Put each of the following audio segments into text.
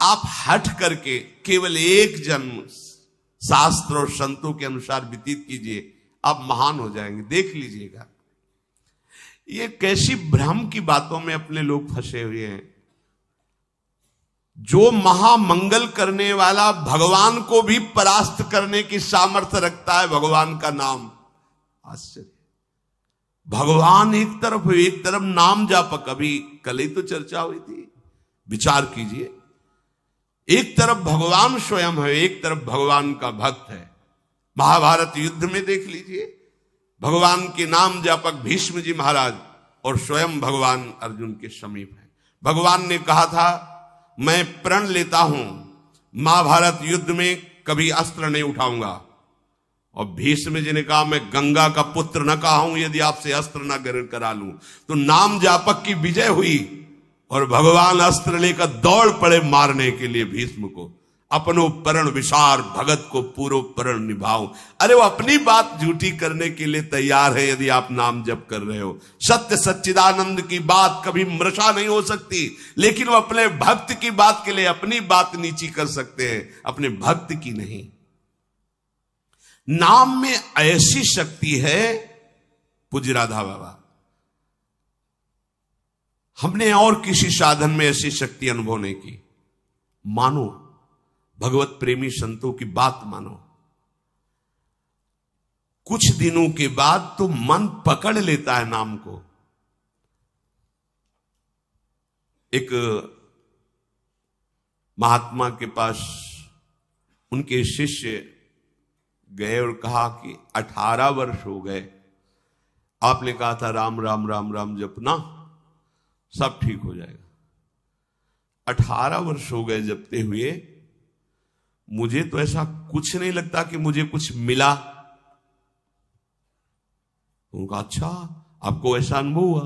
आप हट करके केवल एक जन्म शास्त्र और संतों के अनुसार व्यतीत कीजिए, आप महान हो जाएंगे। देख लीजिएगा, ये कैसी भ्रम की बातों में अपने लोग फंसे हुए हैं। जो महामंगल करने वाला भगवान को भी परास्त करने की सामर्थ्य रखता है, भगवान का नाम। आश्चर्य, भगवान एक तरफ नाम जापक। अभी कल ही तो चर्चा हुई थी, विचार कीजिए। एक तरफ भगवान स्वयं है, एक तरफ भगवान का भक्त है। महाभारत युद्ध में देख लीजिए, भगवान के नाम जापक भीष्म जी महाराज और स्वयं भगवान अर्जुन के समीप है। भगवान ने कहा था, मैं प्रण लेता हूं महाभारत युद्ध में कभी अस्त्र नहीं उठाऊंगा, और भीष्म जी ने कहा, मैं गंगा का पुत्र न कहा हूं यदि आपसे अस्त्र न ग्रहण करा लूं। तो नाम जापक की विजय हुई और भगवान अस्त्र लेकर दौड़ पड़े मारने के लिए भीष्म को। अपनो प्रण विसार भगत को पूरो प्रण निभाओ। अरे वो अपनी बात झूठी करने के लिए तैयार है यदि आप नाम जप कर रहे हो। सत्य सच्चिदानंद की बात कभी मृषा नहीं हो सकती, लेकिन वो अपने भक्त की बात के लिए अपनी बात नीची कर सकते हैं, अपने भक्त की नहीं। नाम में ऐसी शक्ति है, पूज्य राधा बाबा, हमने और किसी साधन में ऐसी शक्ति अनुभव नहीं की। मानो, भगवत प्रेमी संतों की बात मानो, कुछ दिनों के बाद तो मन पकड़ लेता है नाम को। एक महात्मा के पास उनके शिष्य गए और कहा कि 18 वर्ष हो गए, आपने कहा था राम राम राम राम जपना, सब ठीक हो जाएगा। 18 वर्ष हो गए जपते हुए, मुझे तो ऐसा कुछ नहीं लगता कि मुझे कुछ मिला। उनका, अच्छा आपको ऐसा अनुभव हुआ?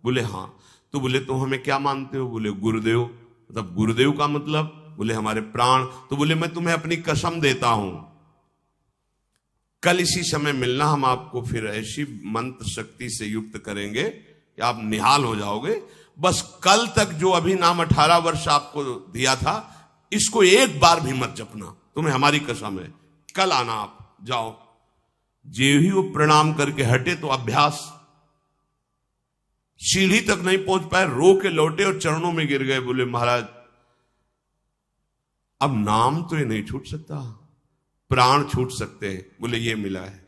बोले हाँ। तो बोले तो हमें क्या मानते हो? बोले गुरुदेव। मतलब गुरुदेव का मतलब? बोले हमारे प्राण। तो बोले मैं तुम्हें अपनी कसम देता हूं, कल इसी समय मिलना, हम आपको फिर ऐसी मंत्र शक्ति से युक्त करेंगे कि आप निहाल हो जाओगे। बस कल तक जो अभी नाम 18 वर्ष आपको दिया था, इसको एक बार भी मत जपना, तुम्हें हमारी कसम है। कल आना, आप जाओ। जे ही वो प्रणाम करके हटे तो अभ्यास, सीढ़ी तक नहीं पहुंच पाए, रो के लौटे और चरणों में गिर गए। बोले महाराज अब नाम तो ये नहीं छूट सकता, प्राण छूट सकते हैं। बोले ये मिला है।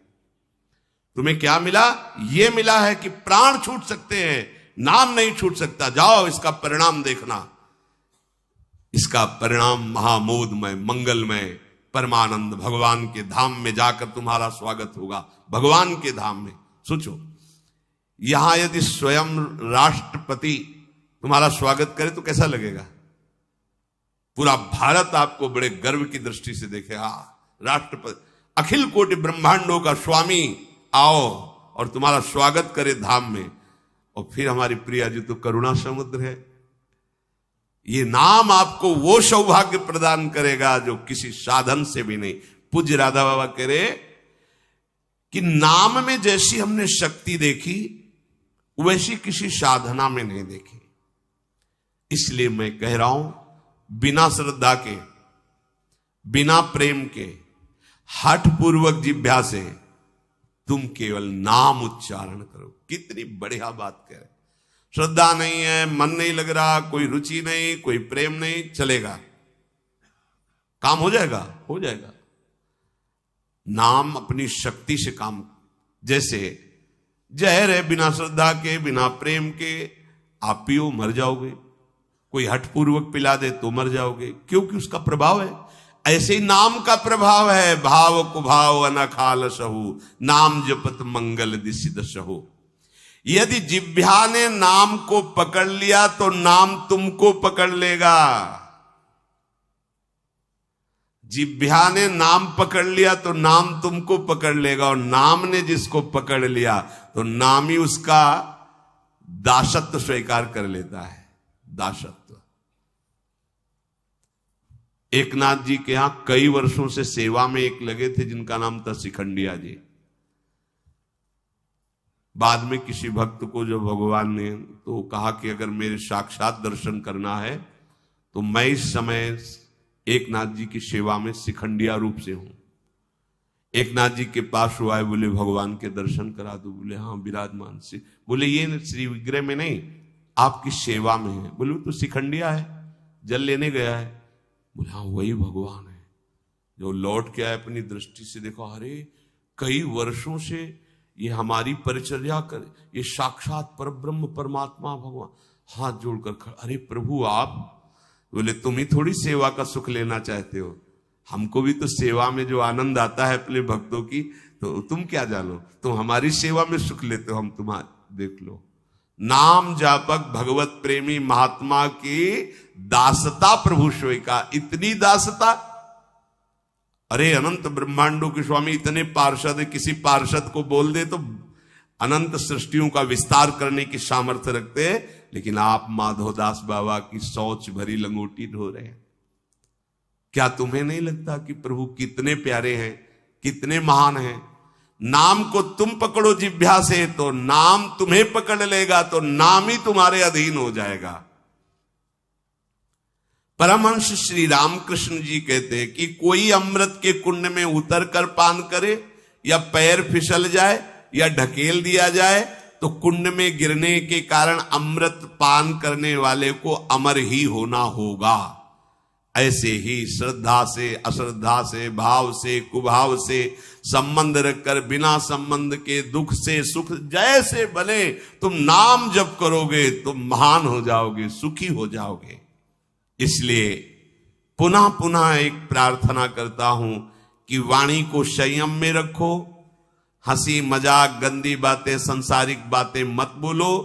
तुम्हें क्या मिला? ये मिला है कि प्राण छूट सकते हैं, नाम नहीं छूट सकता। जाओ, इसका परिणाम देखना। इसका परिणाम महामोदमय, मंगलमय, परमानंद भगवान के धाम में जाकर तुम्हारा स्वागत होगा। भगवान के धाम में सोचो, यहां यदि स्वयं राष्ट्रपति तुम्हारा स्वागत करे तो कैसा लगेगा? पूरा भारत आपको बड़े गर्व की दृष्टि से देखे। राष्ट्रपति, अखिल कोटि ब्रह्मांडों का स्वामी आओ और तुम्हारा स्वागत करे धाम में। और फिर हमारी प्रिया जी तो करुणा समुद्र है। ये नाम आपको वो सौभाग्य प्रदान करेगा जो किसी साधन से भी नहीं। पूज्य राधा बाबा कह रहे कि नाम में जैसी हमने शक्ति देखी, वैसी किसी साधना में नहीं देखी। इसलिए मैं कह रहा हूं, बिना श्रद्धा के, बिना प्रेम के, हठ पूर्वक जिह्वा से तुम केवल नाम उच्चारण करो। कितनी बढ़िया बात कह रहे। श्रद्धा नहीं है, मन नहीं लग रहा, कोई रुचि नहीं, कोई प्रेम नहीं, चलेगा, काम हो जाएगा, हो जाएगा। नाम अपनी शक्ति से काम, जैसे जहर है, बिना श्रद्धा के, बिना प्रेम के आप पियो मर जाओगे। कोई हठपूर्वक पिला दे तो मर जाओगे, क्योंकि उसका प्रभाव है। ऐसे ही नाम का प्रभाव है। भाव कुभाव अनखाल सहु, नाम जपत मंगल दिसिद सहु। यदि जिह्वा ने नाम को पकड़ लिया तो नाम तुमको पकड़ लेगा। जिह्वा ने नाम पकड़ लिया तो नाम तुमको पकड़ लेगा, और नाम ने जिसको पकड़ लिया तो नाम ही उसका दासत्व स्वीकार कर लेता है। दासत्व। एकनाथ जी के यहां कई वर्षों से सेवा में एक लगे थे जिनका नाम था शिखंडिया जी। बाद में किसी भक्त को जब भगवान ने तो कहा कि अगर मेरे साक्षात दर्शन करना है तो मैं इस समय एक नाथ जी की सेवा में शिखंडिया रूप से हूं। एक नाथ जी के पास वो आए, बोले भगवान के दर्शन करा दो। बोले हाँ विराजमान से। बोले ये श्री विग्रह में नहीं, आपकी सेवा में है। बोले तो शिखंडिया है, जल लेने गया है। बोले हाँ वही भगवान है। जो लौट के आए अपनी दृष्टि से देखो, अरे कई वर्षों से ये हमारी परिचर्या कर, ये साक्षात परब्रह्म परमात्मा भगवान हाथ जोड़कर खड़ा। अरे प्रभु आप, बोले तुम ही थोड़ी सेवा का सुख लेना चाहते हो, हमको भी तो सेवा में जो आनंद आता है अपने भक्तों की, तो तुम क्या जानो, तुम हमारी सेवा में सुख लेते हो, हम तुम्हारे देख लो। नाम जापक भगवत प्रेमी महात्मा की दासता प्रभु सोई का। इतनी दासता, अरे अनंत ब्रह्मांडों के स्वामी इतने पार्षद, किसी पार्षद को बोल दे तो अनंत सृष्टियों का विस्तार करने की सामर्थ्य रखते हैं, लेकिन आप माधवदास बाबा की शौच भरी लंगोटी ढो रहे हैं। क्या तुम्हें नहीं लगता कि प्रभु कितने प्यारे हैं, कितने महान हैं? नाम को तुम पकड़ो जिह्वा से तो नाम तुम्हें पकड़ लेगा, तो नाम ही तुम्हारे अधीन हो जाएगा। परमहंस श्री रामकृष्ण जी कहते हैं कि कोई अमृत के कुंड में उतर कर पान करे, या पैर फिसल जाए या ढकेल दिया जाए, तो कुंड में गिरने के कारण अमृत पान करने वाले को अमर ही होना होगा। ऐसे ही श्रद्धा से, अश्रद्धा से, भाव से, कुभाव से संबंध रखकर बिना संबंध के दुख से सुख जैसे बने, तुम नाम जप करोगे तुम महान हो जाओगे, सुखी हो जाओगे। इसलिए पुनः पुनः एक प्रार्थना करता हूं कि वाणी को संयम में रखो, हंसी मजाक गंदी बातें संसारिक बातें मत बोलो।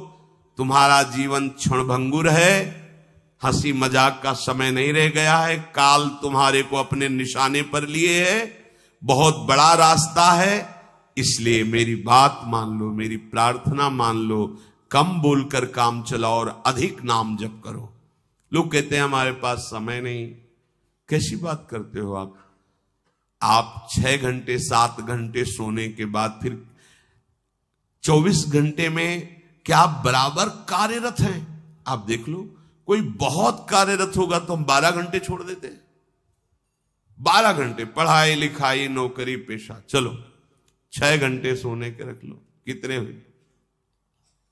तुम्हारा जीवन क्षणभंगुर है, हंसी मजाक का समय नहीं रह गया है, काल तुम्हारे को अपने निशाने पर लिए है, बहुत बड़ा रास्ता है। इसलिए मेरी बात मान लो, मेरी प्रार्थना मान लो, कम बोलकर काम चलाओ और अधिक नाम जप करो। लोग कहते हैं हमारे पास समय नहीं। कैसी बात करते हो आप? आप 6 घंटे 7 घंटे सोने के बाद फिर 24 घंटे में क्या आप बराबर कार्यरत हैं? आप देख लो, कोई बहुत कार्यरत होगा तो हम 12 घंटे छोड़ देते हैं। 12 घंटे पढ़ाई लिखाई नौकरी पेशा, चलो 6 घंटे सोने के रख लो। कितने हुए?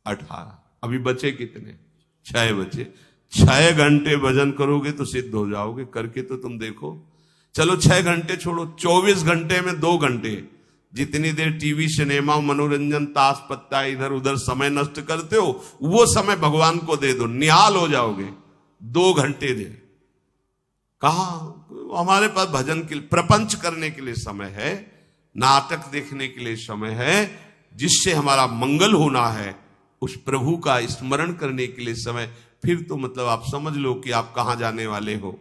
18। अभी बचे कितने? 6 बचे। 6 घंटे भजन करोगे तो सिद्ध हो जाओगे। करके तो तुम देखो। चलो 6 घंटे छोड़ो, 24 घंटे में 2 घंटे, जितनी देर टीवी सिनेमा मनोरंजन ताश पत्ता इधर उधर समय नष्ट करते हो, वो समय भगवान को दे दो, निहाल हो जाओगे। 2 घंटे दे। कहा हमारे पास भजन के लिए, प्रपंच करने के लिए समय है, नाटक देखने के लिए समय है, जिससे हमारा मंगल होना है, उस प्रभु का स्मरण करने के लिए समय। फिर तो मतलब आप समझ लो कि आप कहां जाने वाले हो।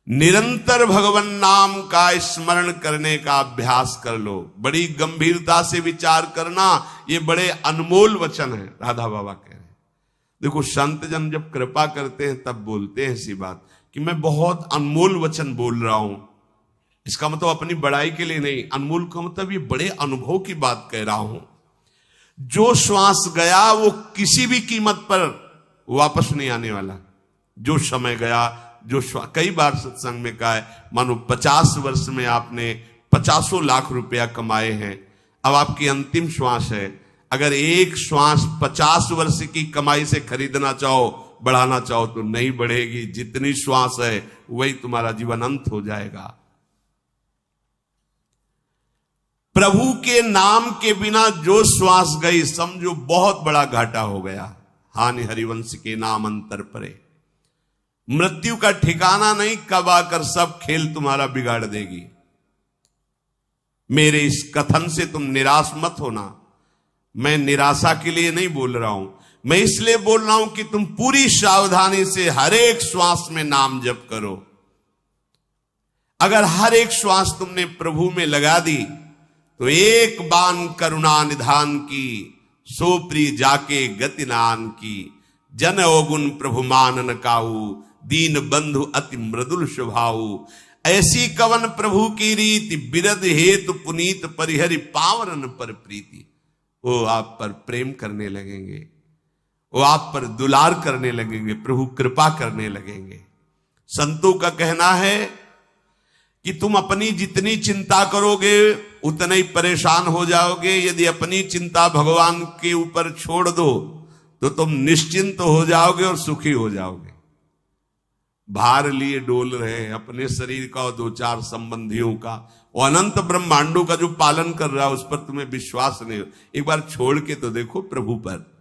निरंतर भगवान नाम का स्मरण करने का अभ्यास कर लो। बड़ी गंभीरता से विचार करना, ये बड़े अनमोल वचन है। राधा बाबा कह रहे हैं, देखो संत जन जब कृपा करते हैं तब बोलते हैं ऐसी बात कि मैं बहुत अनमोल वचन बोल रहा हूं। इसका मतलब अपनी बड़ाई के लिए नहीं, अनमोल का मतलब ये बड़े अनुभव की बात कह रहा हूं। जो श्वास गया वो किसी भी कीमत पर वापस नहीं आने वाला। जो समय गया, जो कई बार सत्संग में कहा है, मानो 50 वर्ष में आपने 50 लाख रुपया कमाए हैं, अब आपकी अंतिम श्वास है। अगर एक श्वास 50 वर्ष की कमाई से खरीदना चाहो, बढ़ाना चाहो तो नहीं बढ़ेगी। जितनी श्वास है वही तुम्हारा जीवन अंत हो जाएगा। प्रभु के नाम के बिना जो श्वास गई, समझो बहुत बड़ा घाटा हो गया। हानि हरिवंश के नाम अंतर परे। मृत्यु का ठिकाना नहीं, कब आकर सब खेल तुम्हारा बिगाड़ देगी। मेरे इस कथन से तुम निराश मत होना। मैं निराशा के लिए नहीं बोल रहा हूं, मैं इसलिए बोल रहा हूं कि तुम पूरी सावधानी से हर एक श्वास में नाम जप करो। अगर हर एक श्वास तुमने प्रभु में लगा दी तो एक बान करुणा निधान की, सोप्री जाके गति नान की, जन ओगुन प्रभु मानन काऊ, दीन बंधु अति मृदुल स्वभाव। ऐसी कवन प्रभु की रीति, बिरद हेतु पुनीत परिहरि पावरन पर प्रीति। वो आप पर प्रेम करने लगेंगे, वो आप पर दुलार करने लगेंगे, प्रभु कृपा करने लगेंगे। संतों का कहना है कि तुम अपनी जितनी चिंता करोगे उतने ही परेशान हो जाओगे। यदि अपनी चिंता भगवान के ऊपर छोड़ दो तो तुम निश्चिंत हो जाओगे और सुखी हो जाओगे। भार लिए डोल रहे हैं अपने शरीर का और दो चार संबंधियों का, और अनंत ब्रह्मांडों का जो पालन कर रहा है उस पर तुम्हें विश्वास नहीं हो। एक बार छोड़ के तो देखो प्रभु पर।